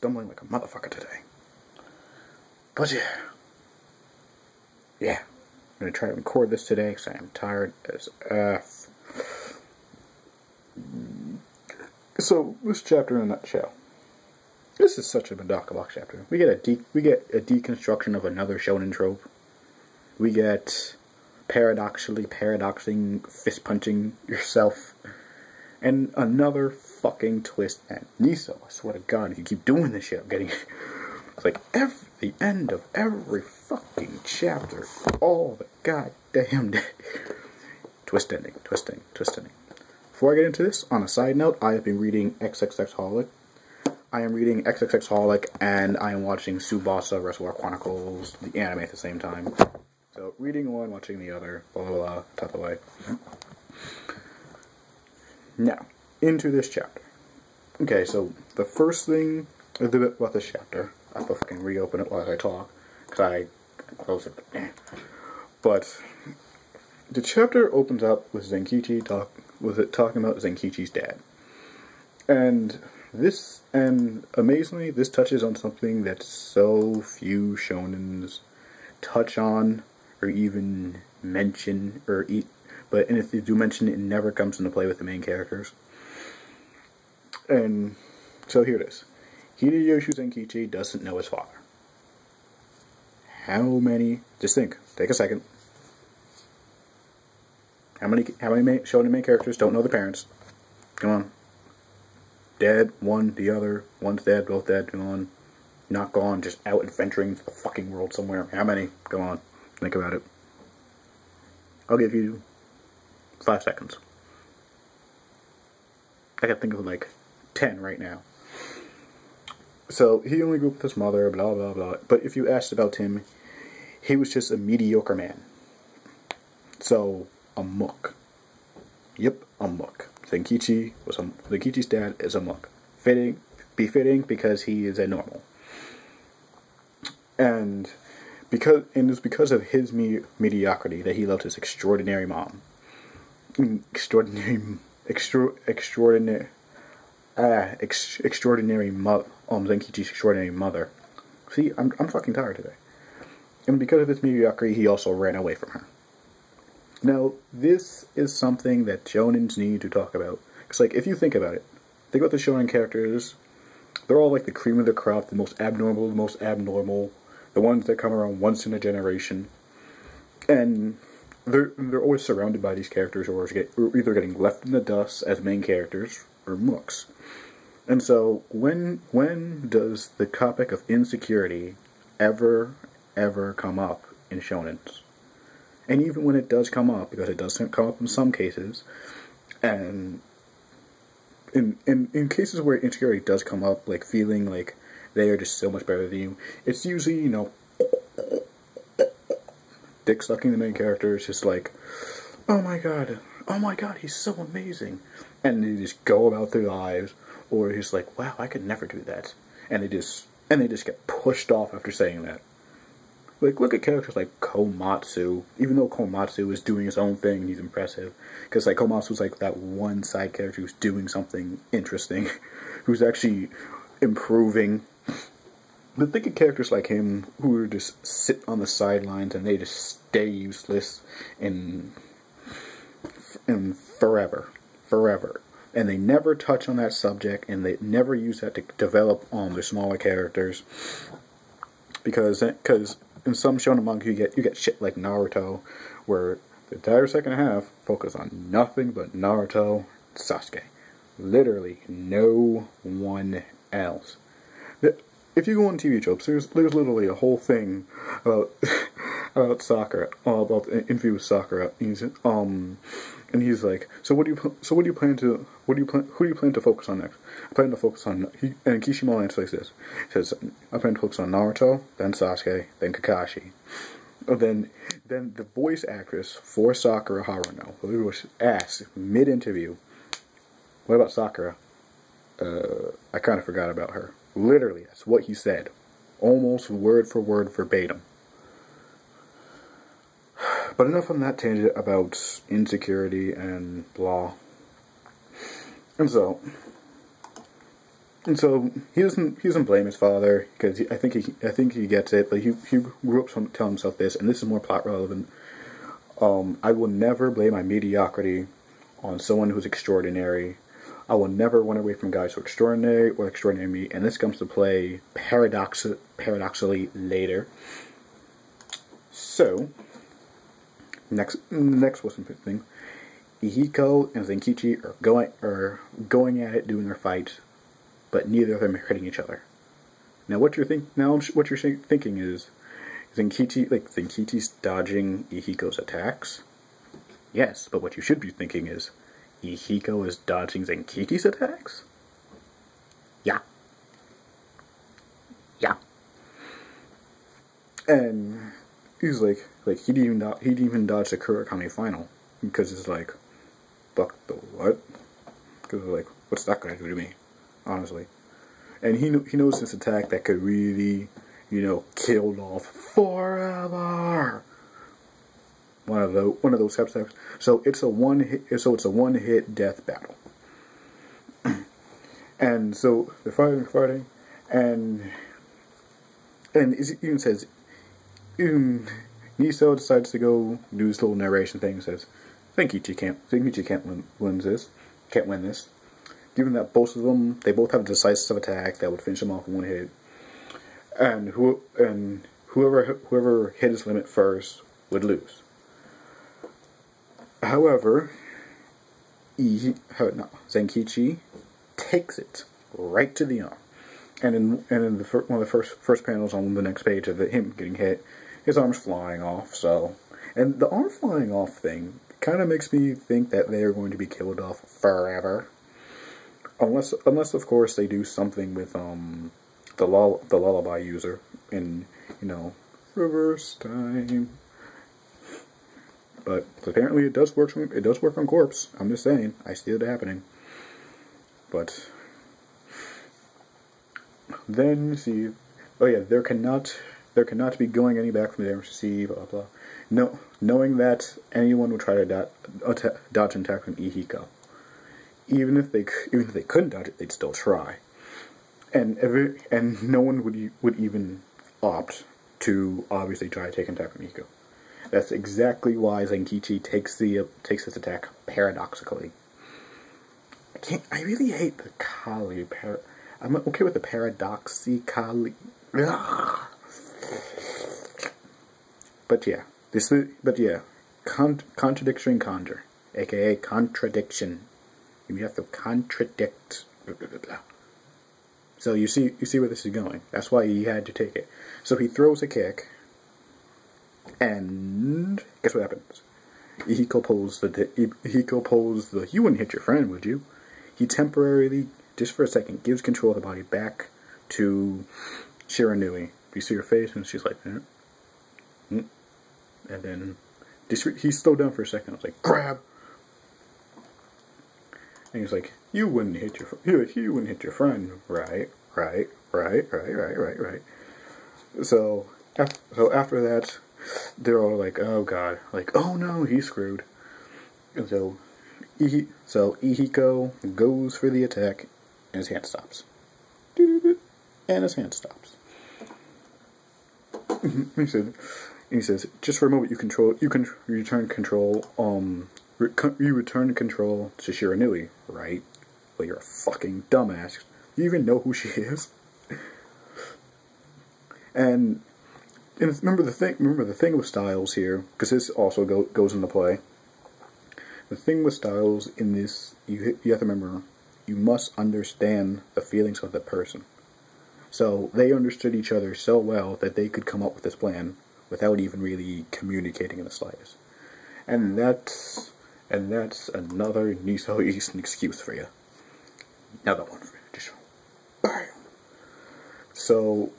stumbling like a motherfucker today. But yeah. I'm gonna try to record this today because I am tired as F. So, this chapter in a nutshell. This is such a Medaka Box chapter. We get a deconstruction of another shonen trope. We get paradoxing, fist punching yourself, and another fucking twist at Niso. I swear to God, if you keep doing this shit, I'm getting. It's like the end of every fucking chapter, all the goddamn day. Twist ending. Before I get into this, on a side note, I have been reading XXXholic. I am reading XXXholic, and I am watching Tsubasa Reservoir Chronicles, the anime at the same time. So, reading one, watching the other, blah blah blah, type of way. Now, into this chapter. Okay, so, the first thing about this chapter, I have to fucking reopen it while I talk, because I closed it. But, the chapter opens up with Zenkichi talking about Zenkichi's dad. And amazingly, this touches on something that so few shonens touch on, or even mention, but if they do mention it, it never comes into play with the main characters. And so here it is. Hideyoshi Zenkichi doesn't know his father. Just think, take a second. How many shonen main characters don't know their parents? Come on. Dead, one, the other, one's dead, both dead, come on. Not gone, just out adventuring the fucking world somewhere. How many? Go on. Think about it. I'll give you 5 seconds. I can think of like 10 right now. So, he only grew up with his mother, blah blah blah. But if you asked about him, he was just a mediocre man. So, a muck. Yep, a muck. Zenkichi's dad is a muck. Befitting because he is a normal. And it's because of his mediocrity that he loved his extraordinary mom. Extraordinary Zenkichi's extraordinary mother. See, I'm fucking tired today. And because of his mediocrity, he also ran away from her. Now, this is something that shonens need to talk about. Because, like, if you think about it, think about the shonen characters. They're all like the cream of the crop, the most abnormal, the ones that come around once in a generation. And they're always surrounded by these characters or either getting left in the dust as main characters or mooks. And so, when does the topic of insecurity ever come up in shonens? And even when it does come up, because it does come up in some cases, and in cases where insecurity does come up, like feeling like they are just so much better than you, it's usually, dick sucking the main character is just like, oh my god, he's so amazing. And they just go about their lives, or just like, wow, I could never do that. And they just get pushed off after saying that. Like, look at characters like Komatsu. Even though Komatsu is doing his own thing, he's impressive. Because, like, Komatsu's like that one side character who's doing something interesting. Who's actually improving. But think of characters like him who just sit on the sidelines and they just stay useless in forever. And they never touch on that subject, and they never use that to develop their smaller characters. Because in some shonen manga you get shit like Naruto, where the entire second half focus on nothing but Naruto and Sasuke. Literally no one else. If you go on TV tropes, there's literally a whole thing about Sakura, about the interview with Sakura. And he's like, who do you plan to focus on next? I plan to focus on, and Kishimoto answers like this. He says, I plan to focus on Naruto, then Sasuke, then Kakashi. Then the voice actress for Sakura Haruno, who was asked mid-interview, what about Sakura? I kind of forgot about her. Literally, that's what he said. Almost word for word verbatim. But enough on that tangent about insecurity and blah. And so, And so he doesn't blame his father because I think he gets it, but he grew up telling himself this, and this is more plot relevant. I will never blame my mediocrity on someone who's extraordinary. I will never run away from guys who are extraordinary or extraordinary me, and this comes to play paradoxically later. So, next what's the thing? Ihiko and Zenkichi are going at it, doing their fight, but neither of them are hitting each other. Now, what you're thinking is Zenkichi's dodging Ihiko's attacks. Yes, but what you should be thinking is Ihiko is dodging Zenkichi's attacks. Yeah. And he's like he'd even dodge the Kurakami final because it's like, fuck the what? Because like, what's that gonna do to me? Honestly, and he knows this attack that could really, killed off forever. One of those types of attacks. So it's a one hit death battle. And so they're fighting, and it even says, Niso decides to go do this little narration thing. Says, Zenkichi can't win this. Given that they both have a decisive attack that would finish him off in one hit, and whoever hit his limit first would lose. However, Zenkichi takes it right to the arm, and in one of the first panels on the next page of him getting hit, his arm's flying off. So, and the arm flying off thing kind of makes me think that they are going to be killed off forever. Unless of course they do something with the lullaby user in reverse time. But apparently it does work on Corpse. I'm just saying, I see it happening. But then you see, oh yeah, there cannot be going any back from the damage received. Blah blah. No, knowing that anyone would try to dodge an attack from Ihiko. Even if they couldn't dodge it, they'd still try, and no one would even opt to obviously try to take an attack from Ihiko. That's exactly why Zenkichi takes this attack paradoxically. I really hate the Kali. I'm okay with the paradoxically. But yeah, contradiction conjure, aka contradiction. You have to contradict. Blah, blah, blah, blah. So you see where this is going. That's why he had to take it. So he throws a kick, and guess what happens? Ihiko pulls the "you wouldn't hit your friend, would you?" He temporarily, just for a second, gives control of the body back to Shiranui. You see her face, and she's like, and then he slowed down for a second. I was like, grab. And he's like, you wouldn't hit your friend, right? So after that, they're all like, oh god, like, oh no, he's screwed. And so Ihiko goes for the attack, and his hand stops. And his hand stops. He says, just for a moment, you can return control. You return control to Shiranui, right? Well, you're a fucking dumbass. You even know who she is. And remember the thing with Styles here, because this also goes into play. The thing with Styles in this, you have to remember, you must understand the feelings of the person. So they understood each other so well that they could come up with this plan without even really communicating in the slightest. And that's another Niso East excuse for you. Another one for you. Just bam. So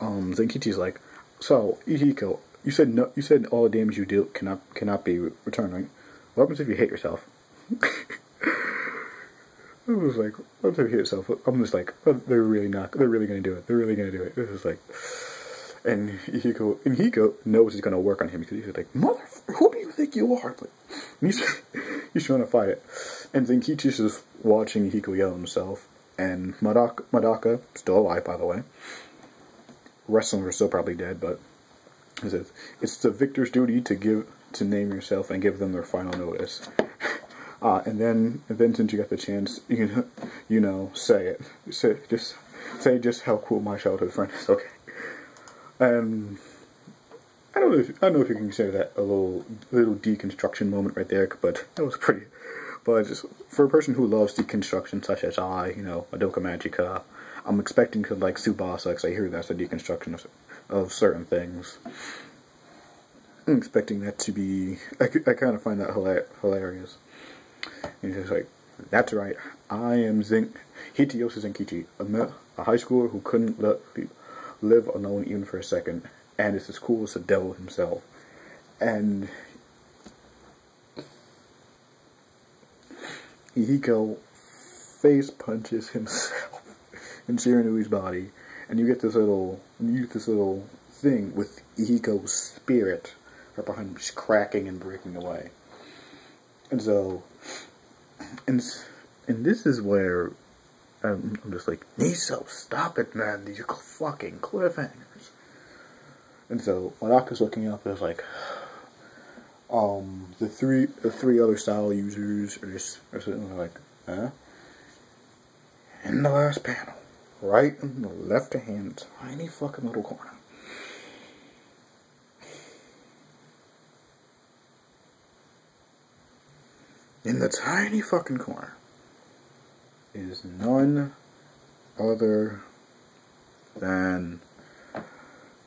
Zenkichi's like, so Ihiko, you said no. You said all the damage you deal cannot be returned, right? What happens if you hit yourself? I was like, what if you hit yourself? I'm just like, oh, they're really going to do it. They're really going to do it. This is like, And Hiko knows he's gonna work on him because he's like, motherfucker, who do you think you are? But he's trying to fight it. And then Kichi's just watching Hiko yell himself. And Medaka, still alive by the way. Rest of them are still probably dead, but he says, it's the victor's duty to name yourself and give them their final notice. And then since you got the chance, you know, say it. Say just how cool my childhood friend is. Okay. And I don't know if you can consider that a little deconstruction moment right there, but that was pretty. But just for a person who loves deconstruction, such as I, you know, Madoka Magica, I'm expecting to like Tsubasa, because I hear that's a deconstruction of certain things. I'm expecting that to be. I kind of find that hilarious. And he's just like, that's right, I am Hitoyoshi Zenkichi, a high schooler who couldn't live alone even for a second, and is as cool as the devil himself. And Hiko face punches himself in Shiranui's body, and you get this little thing with Hiko's spirit right behind him, just cracking and breaking away. And so, and this is where I'm just like, Niso, stop it, man! These are fucking cliffhangers. And so Medaka's looking up and is like, the three other style users are sitting there like, huh? In the last panel, right in the left hand, tiny fucking little corner. In the tiny fucking corner is none other than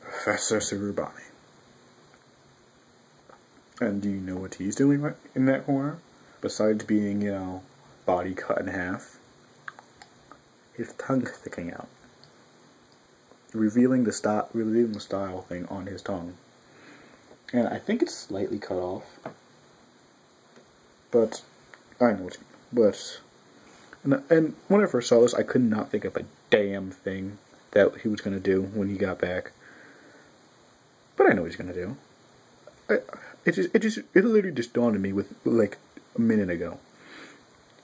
Professor Tsurubami. And do you know what he's doing in that corner? Besides being, you know, body cut in half, his tongue sticking out, revealing the style thing on his tongue. And I think it's slightly cut off, but I know what you mean. And when I first saw this, I could not think of a damn thing that he was going to do when he got back. But I know what he's going to do. It literally just dawned on me with like a minute ago.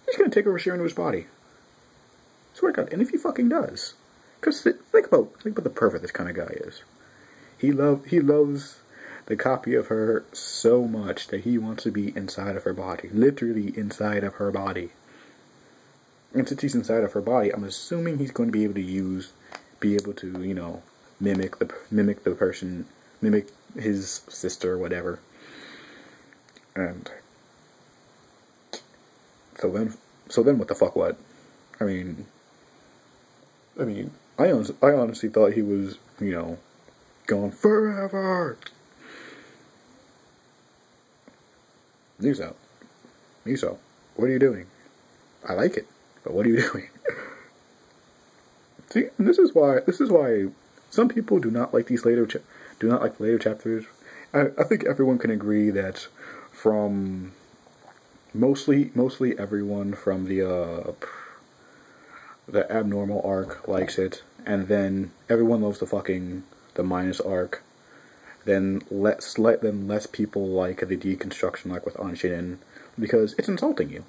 He's going to take over Shiranui's body. Swear to God, and if he fucking does, because think about the pervert this kind of guy is. He loves the copy of her so much that he wants to be inside of her body, literally inside of her body. And since he's inside of her body, I'm assuming he's going to be able to, you know, mimic the person, mimic his sister or whatever. And so then what the fuck what? I mean, I honestly thought he was, you know, gone forever. Miso, what are you doing? I like it, but what are you doing? See, and this is why some people do not like these later chapters. I think everyone can agree that from mostly everyone from the abnormal arc likes it, and then everyone loves the minus arc. Then less people like the deconstruction arc with Anshin, because it's insulting you.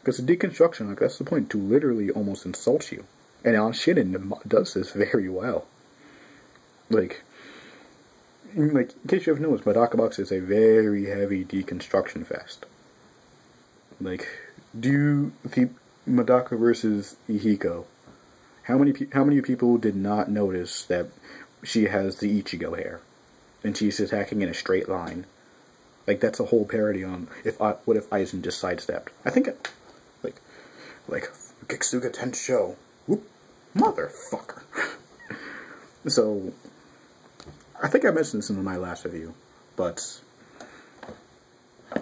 Because the deconstruction arc, that's the point, to literally almost insult you. And Anshin does this very well. Like, in case you haven't noticed, Medaka Box is a very heavy deconstruction fest. Like, the Medaka versus Ihiko, how many people did not notice that she has the Ichigo hair, and she's attacking in a straight line? Like, that's a whole parody on what if Aizen just sidestepped. I think like Gitsuga Tensho, whoop, motherfucker. So, I think I mentioned this in my last review, but,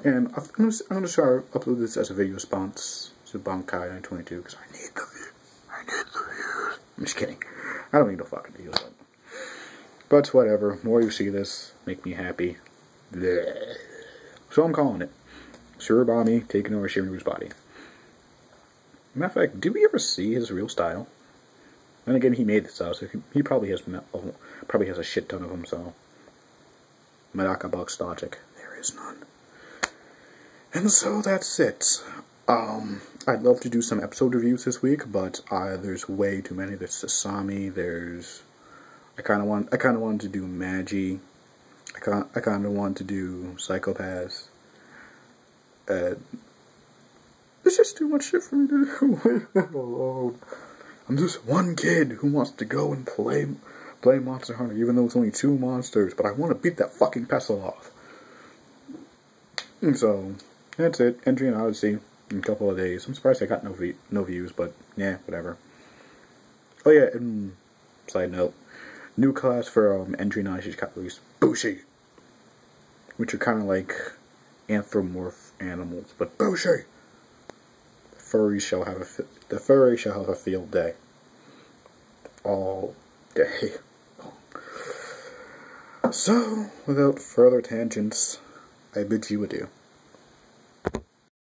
and I'm gonna try to upload this as a video response to Bankai 922, because I need the views. I'm just kidding. I don't need no fucking views. But whatever, more you see this, make me happy. Bleh. So I'm calling it Tsurubami taking over Shiranui's body. Matter of fact, did we ever see his real style? And again, he made this out, so he probably has a shit ton of them. So Medaka Box logic, there is none. And so that's it. I'd love to do some episode reviews this week, but there's way too many. There's Sasami. I kind of wanted to do Magi. I kind of want to do Psychopaths. There's just too much shit for me to do alone. I'm just one kid who wants to go and play Monster Hunter, even though it's only 2 monsters, but I want to beat that fucking pestle off. And so, that's it. Entry and Odyssey in a couple of days. I'm surprised I got no views, but yeah, whatever. Oh yeah, and side note, new class for Entry and Odyssey got released, Bushi, which are kind of like anthropomorph animals, but Bushi. The furry shall have a field day. All day. So, without further tangents, I bid you adieu.